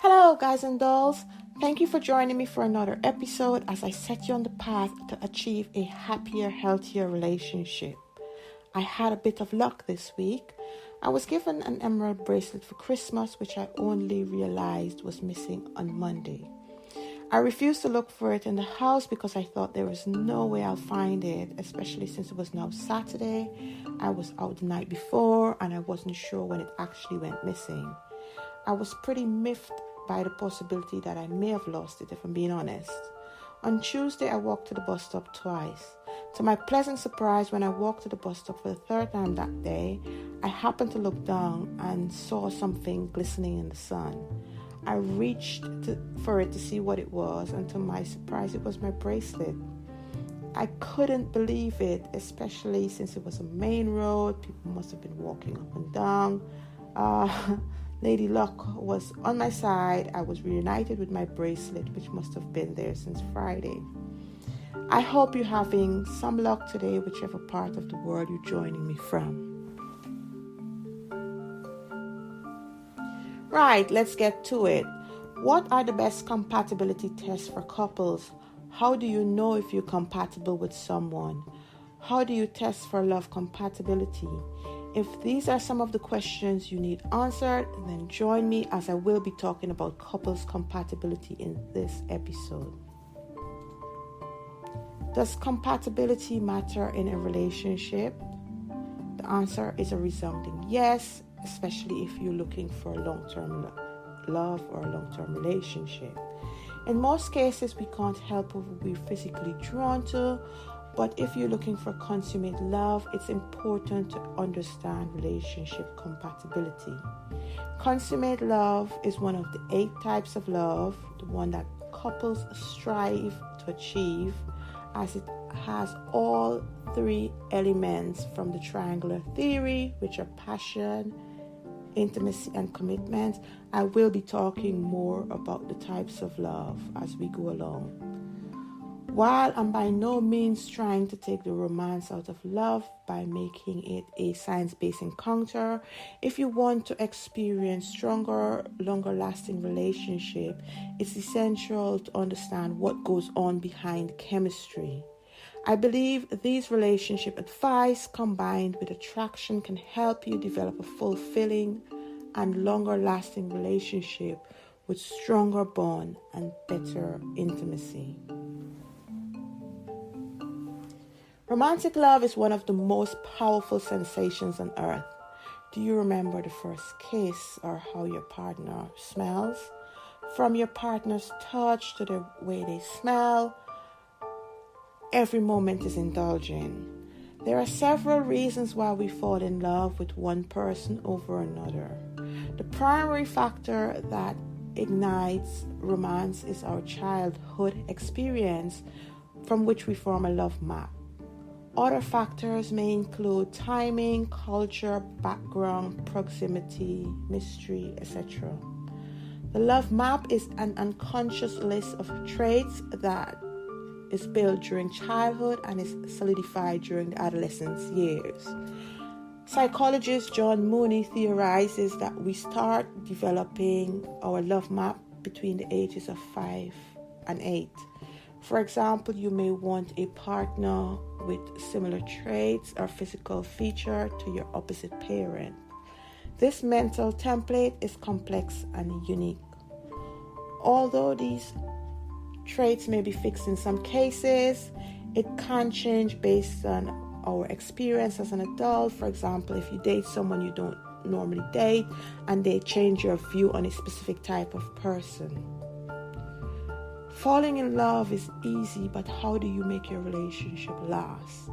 Hello, guys and dolls. Thank you for joining me for another episode as I set you on the path to achieve a happier, healthier relationship. I had a bit of luck this week. I was given an emerald bracelet for Christmas, which I only realized was missing on Monday. I refused to look for it in the house because I thought there was no way I'll find it, especially since it was now Saturday. I was out the night before and I wasn't sure when it actually went missing. I was pretty miffed by the possibility that I may have lost it, if I'm being honest. On Tuesday, I walked to the bus stop twice. To my pleasant surprise, when I walked to the bus stop for the third time that day, I happened to look down and saw something glistening in the sun. I reached for it to see what it was, and to my surprise, it was my bracelet. I couldn't believe it, especially since it was a main road. People must have been walking up and down. Lady Luck was on my side. I was reunited with my bracelet, which must have been there since Friday. I hope you're having some luck today, whichever part of the world you're joining me from. Right, let's get to it. What are the best compatibility tests for couples? How do you know if you're compatible with someone? How do you test for love compatibility? If these are some of the questions you need answered, then join me as I will be talking about couples compatibility in this episode. Does compatibility matter in a relationship? The answer is a resounding yes, especially if you're looking for long-term love or a long-term relationship. In most cases, we can't help who we're physically drawn to, but if you're looking for consummate love, it's important to understand relationship compatibility. Consummate love is one of the 8 types of love, the one that couples strive to achieve, as it has all 3 elements from the triangular theory, which are passion, intimacy, and commitment. I will be talking more about the types of love as we go along. While I'm by no means trying to take the romance out of love by making it a science-based encounter, if you want to experience stronger, longer-lasting relationship, it's essential to understand what goes on behind chemistry. I believe these relationship advice combined with attraction can help you develop a fulfilling and longer-lasting relationship with stronger bond and better intimacy. Romantic love is one of the most powerful sensations on earth. Do you remember the first kiss or how your partner smells? From your partner's touch to the way they smell, every moment is indulging. There are several reasons why we fall in love with one person over another. The primary factor that ignites romance is our childhood experience, from which we form a love map. Other factors may include timing, culture, background, proximity, mystery, etc. The love map is an unconscious list of traits that is built during childhood and is solidified during the adolescence years. Psychologist John Mooney theorizes that we start developing our love map between the ages of 5 and 8. For example, you may want a partner with similar traits or physical feature to your opposite parent. This mental template is complex and unique. Although these traits may be fixed in some cases, it can change based on our experience as an adult. For example, if you date someone you don't normally date and they change your view on a specific type of person. Falling in love is easy, but how do you make your relationship last?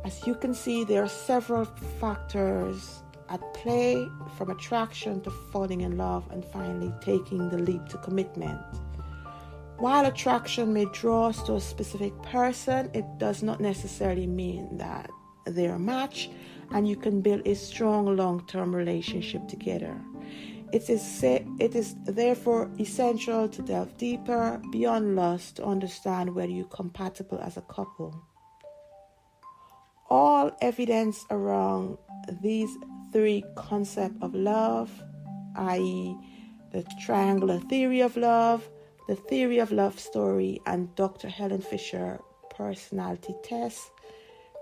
As you can see, there are several factors at play, from attraction to falling in love and finally taking the leap to commitment. While attraction may draw us to a specific person, it does not necessarily mean that they're a match and you can build a strong long-term relationship together. It is therefore essential to delve deeper beyond lust to understand whether you're compatible as a couple. All evidence around these 3 concepts of love, i.e. the triangular theory of love, the theory of love story, and Dr. Helen Fisher personality test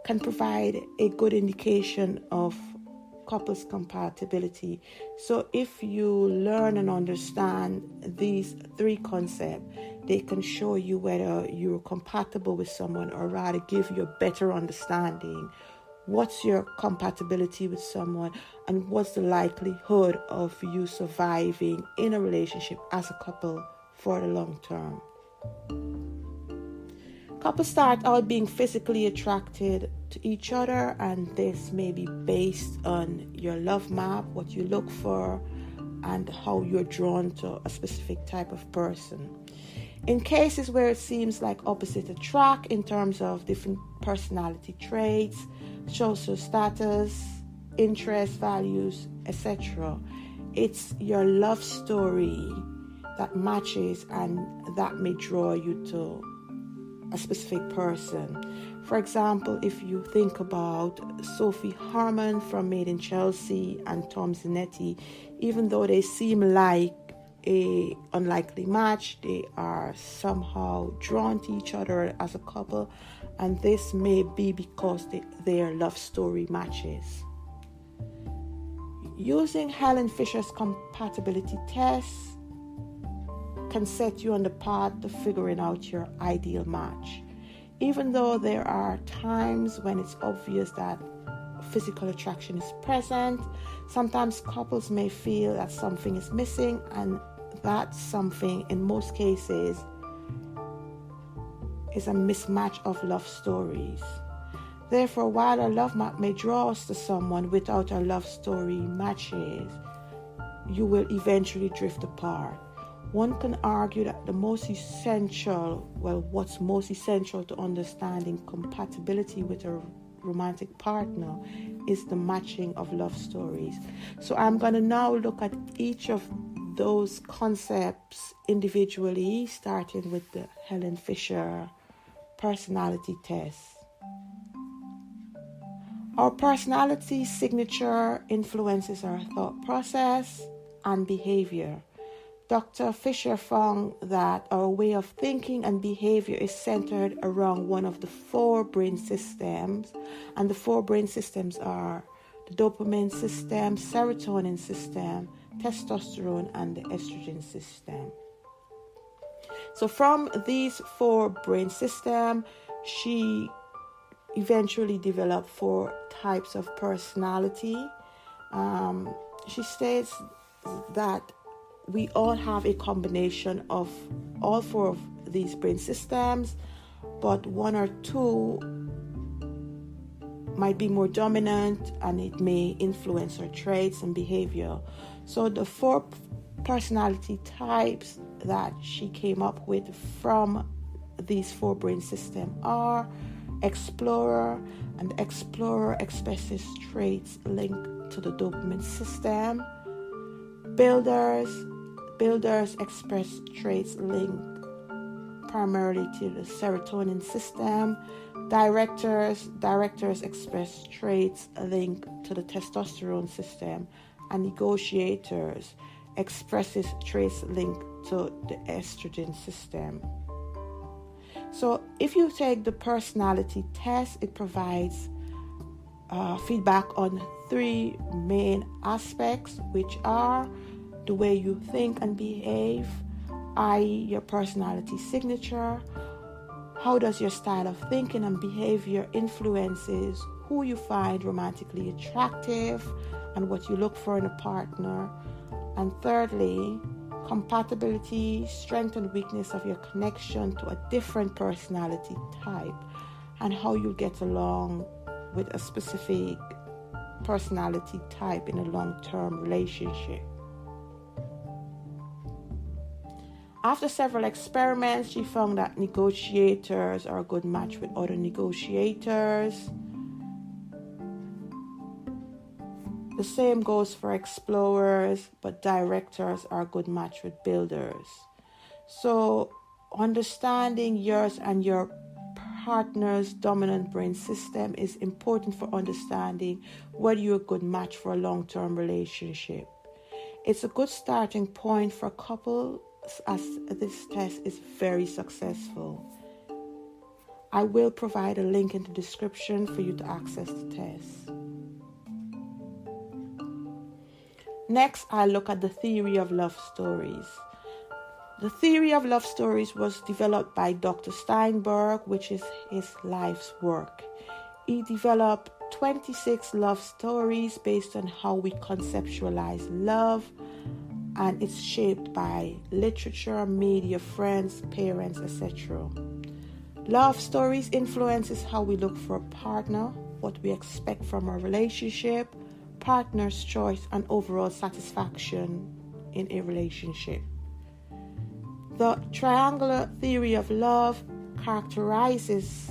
can provide a good indication of couples compatibility. So if you learn and understand these three concepts, they can show you whether you're compatible with someone, or rather give you a better understanding. What's your compatibility with someone, and what's the likelihood of you surviving in a relationship as a couple for the long term? Couples start out being physically attracted to each other, and this may be based on your love map, what you look for, and how you're drawn to a specific type of person. In cases where it seems like opposite attract in terms of different personality traits, social status, interests, values, etc., it's your love story that matches, and that may draw you to a specific person. For example, if you think about Sophie Harmon from Made in Chelsea and Tom Zanetti, even though they seem like a unlikely match, they are somehow drawn to each other as a couple, and this may be because their love story matches. Using Helen Fisher's compatibility test can set you on the path to figuring out your ideal match. Even though there are times when it's obvious that physical attraction is present, sometimes couples may feel that something is missing, and that something in most cases is a mismatch of love stories. Therefore, while a love map may draw us to someone without a love story matches, you will eventually drift apart. One can argue that what's most essential to understanding compatibility with a romantic partner is the matching of love stories. So I'm going to now look at each of those concepts individually, starting with the Helen Fisher personality test. Our personality signature influences our thought process and behavior. Dr. Fisher found that our way of thinking and behavior is centered around one of the four brain systems, and the four brain systems are the dopamine system, serotonin system, testosterone, and the estrogen system. So from these four brain systems, she eventually developed four types of personality. She states that we all have a combination of all four of these brain systems, but one or two might be more dominant, and it may influence our traits and behavior. So the four personality types that she came up with from these four brain systems are explorer, and the explorer expresses traits linked to the dopamine system. Builders express traits linked primarily to the serotonin system. Directors express traits linked to the testosterone system, and negotiators expresses traits linked to the estrogen system. So if you take the personality test, it provides feedback on three main aspects, which are the way you think and behave, i.e. your personality signature. How does your style of thinking and behavior influences who you find romantically attractive and what you look for in a partner? And thirdly, compatibility, strength and weakness of your connection to a different personality type, and how you get along with a specific personality type in a long-term relationship. After several experiments, she found that negotiators are a good match with other negotiators. The same goes for explorers, but directors are a good match with builders. So understanding yours and your partner's dominant brain system is important for understanding whether you're a good match for a long-term relationship. It's a good starting point for couples as this test is very successful. I will provide a link in the description for you to access the test. Next, I look at the theory of love stories. The theory of love stories was developed by Dr. Steinberg, which is his life's work. He developed 26 love stories based on how we conceptualize love, and it's shaped by literature, media, friends, parents, etc. Love stories influences how we look for a partner, what we expect from a relationship, partner's choice, and overall satisfaction in a relationship. The triangular theory of love characterizes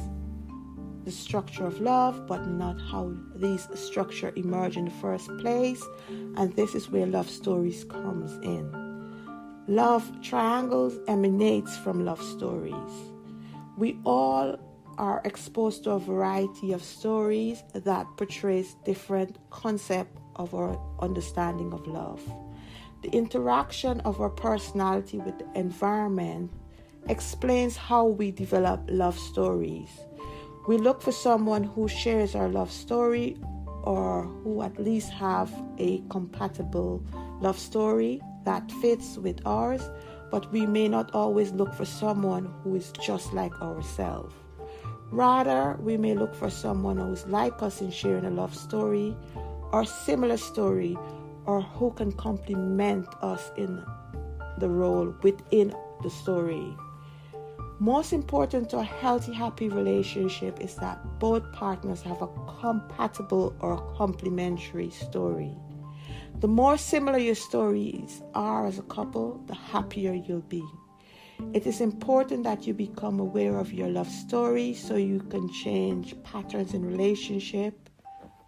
the structure of love, but not how these structures emerge in the first place, and this is where love stories comes in. Love triangles emanates from love stories. We all are exposed to a variety of stories that portrays different concepts of our understanding of love. The interaction of our personality with the environment explains how we develop love stories. We look for someone who shares our love story or who at least have a compatible love story that fits with ours, but we may not always look for someone who is just like ourselves. Rather, we may look for someone who is like us in sharing a love story or similar story, or who can complement us in the role within the story. Most important to a healthy, happy relationship is that both partners have a compatible or complementary story. The more similar your stories are as a couple, the happier you'll be. It is important that you become aware of your love story so you can change patterns in relationship.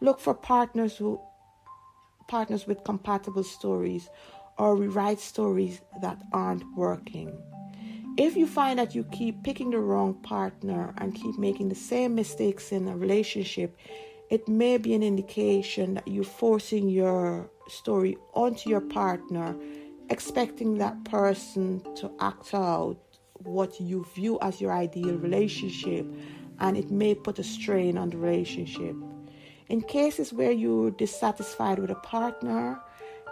Look for partners with compatible stories, or rewrite stories that aren't working. If you find that you keep picking the wrong partner and keep making the same mistakes in a relationship, it may be an indication that you're forcing your story onto your partner, expecting that person to act out what you view as your ideal relationship, and it may put a strain on the relationship. In cases where you're dissatisfied with a partner,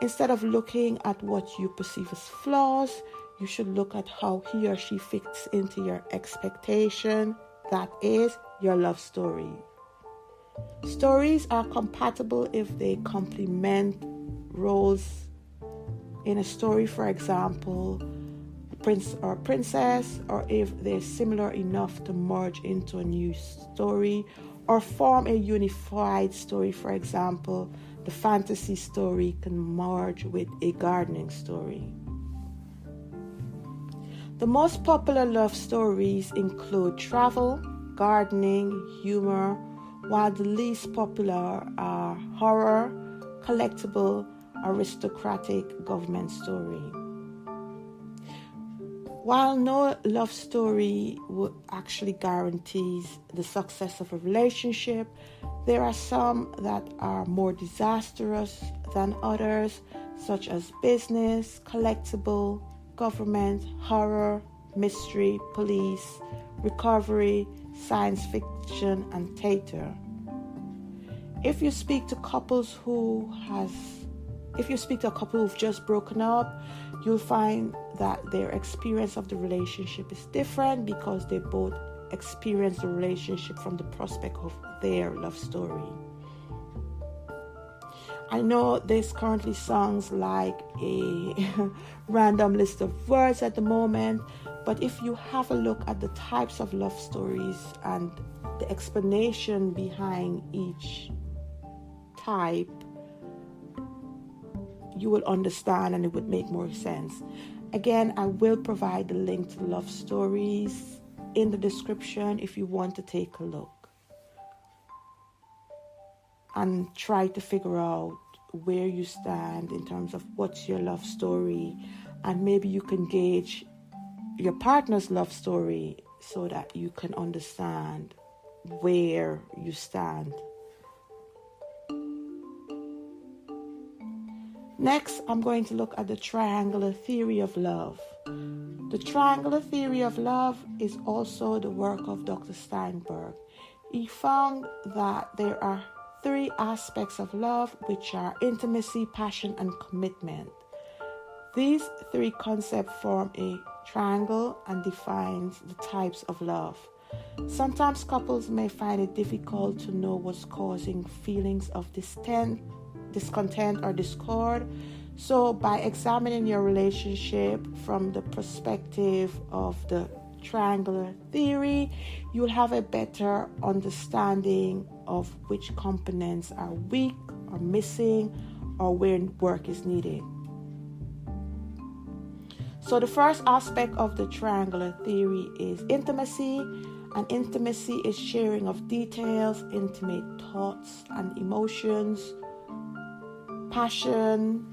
instead of looking at what you perceive as flaws, you should look at how he or she fits into your expectation, that is, your love story. Stories are compatible if they complement roles in a story, for example, prince or princess, or if they're similar enough to merge into a new story or form a unified story. For example, the fantasy story can merge with a gardening story. The most popular love stories include travel, gardening, humor, while the least popular are horror, collectible, aristocratic, government story. While no love story actually guarantees the success of a relationship, there are some that are more disastrous than others, such as business, collectible, government, horror, mystery, police, recovery, science fiction, and theater. If you speak to a couple who've just broken up, you'll find that their experience of the relationship is different because they both experience the relationship from the prospect of their love story. I know this currently sounds like a random list of words at the moment, but if you have a look at the types of love stories and the explanation behind each type, you will understand and it would make more sense. Again, I will provide the link to love stories in the description if you want to take a look and try to figure out where you stand in terms of what's your love story, and maybe you can gauge your partner's love story so that you can understand where you stand. Next, I'm going to look at the triangular theory of love. The triangular theory of love is also the work of Dr. Steinberg. He found that there are 3 aspects of love, which are intimacy, passion, and commitment. These 3 concepts form a triangle and defines the types of love. Sometimes couples may find it difficult to know what's causing feelings of discontent or discord. So by examining your relationship from the perspective of the triangular theory, you'll have a better understanding of which components are weak or missing or where work is needed. So the first aspect of the triangular theory is intimacy. And intimacy is sharing of details, intimate thoughts and emotions. Passion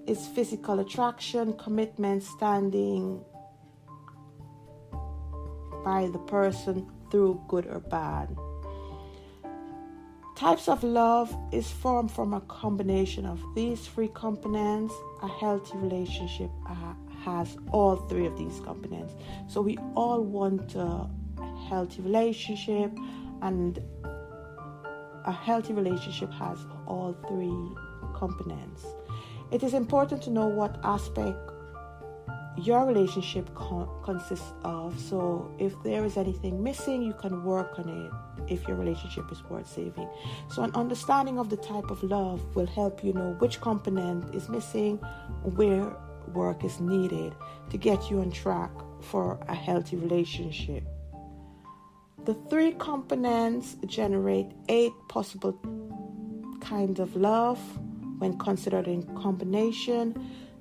is physical attraction, commitment, standing by the person through good or bad. Types of love is formed from a combination of these 3 components. A healthy relationship has all 3 of these components. So we all want a healthy relationship, and a healthy relationship has all 3 components. It is important to know what aspect your relationship consists of. So if there is anything missing, you can work on it if your relationship is worth saving. So an understanding of the type of love will help you know which component is missing, where work is needed to get you on track for a healthy relationship. The 3 components generate 8 possible kinds of love when considered in combination.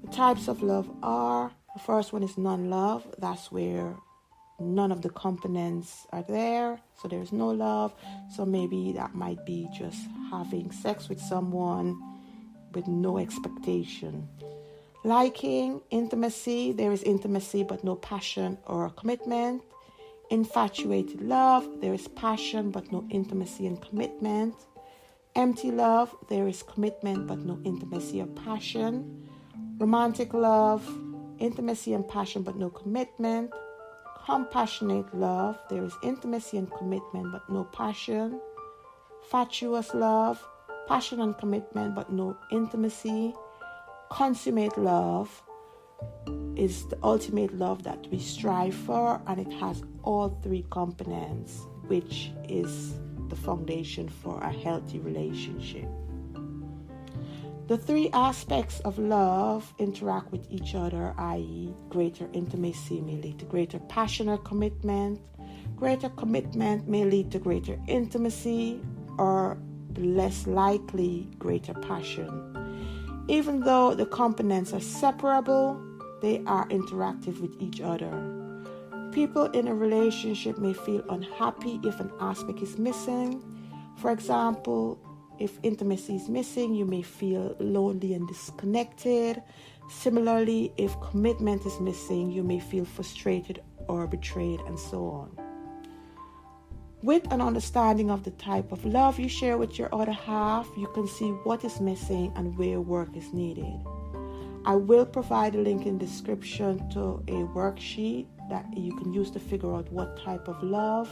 The types of love are: the first one is non-love. That's where none of the components are there, so there's no love. So maybe that might be just having sex with someone with no expectation. Liking, intimacy. There is intimacy but no passion or commitment. Infatuated love. There is passion but no intimacy and commitment. Empty love. There is commitment but no intimacy or passion. Romantic love. Intimacy and passion but no commitment. Compassionate love. There is intimacy and commitment but no passion. Fatuous love. Passion and commitment but no intimacy. Consummate love is the ultimate love that we strive for, and it has all 3 components, which is the foundation for a healthy relationship. The 3 aspects of love interact with each other, i.e., greater intimacy may lead to greater passion or commitment. Greater commitment may lead to greater intimacy, or less likely, greater passion. Even though the components are separable, they are interactive with each other. People in a relationship may feel unhappy if an aspect is missing. For example, if intimacy is missing, you may feel lonely and disconnected. Similarly, if commitment is missing, you may feel frustrated or betrayed, and so on. With an understanding of the type of love you share with your other half, you can see what is missing and where work is needed. I will provide a link in the description to a worksheet that you can use to figure out what type of love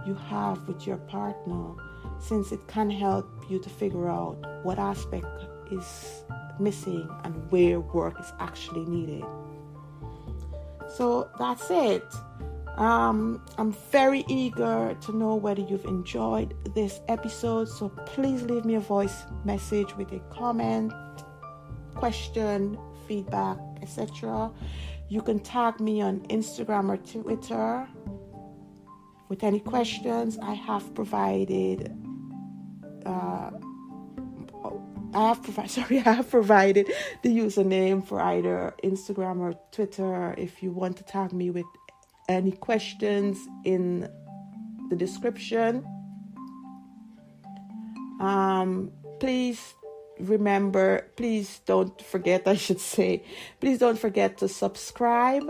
you have with your partner, since it can help you to figure out what aspect is missing and where work is actually needed. So that's it. I'm very eager to know whether you've enjoyed this episode, so please leave me a voice message with a comment, question, feedback, etc. You can tag me on Instagram or Twitter with any questions. I have provided the username for either Instagram or Twitter if you want to tag me with any questions in the description. Please don't forget to subscribe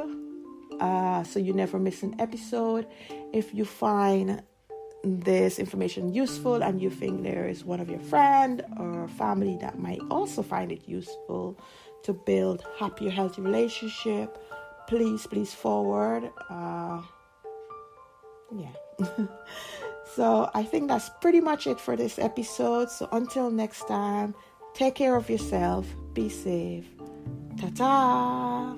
so you never miss an episode. If you find this information useful and you think there is one of your friend or family that might also find it useful to build happier, healthy relationship, please forward. So I think that's pretty much it for this episode. So until next time, take care of yourself, be safe. Ta-ta!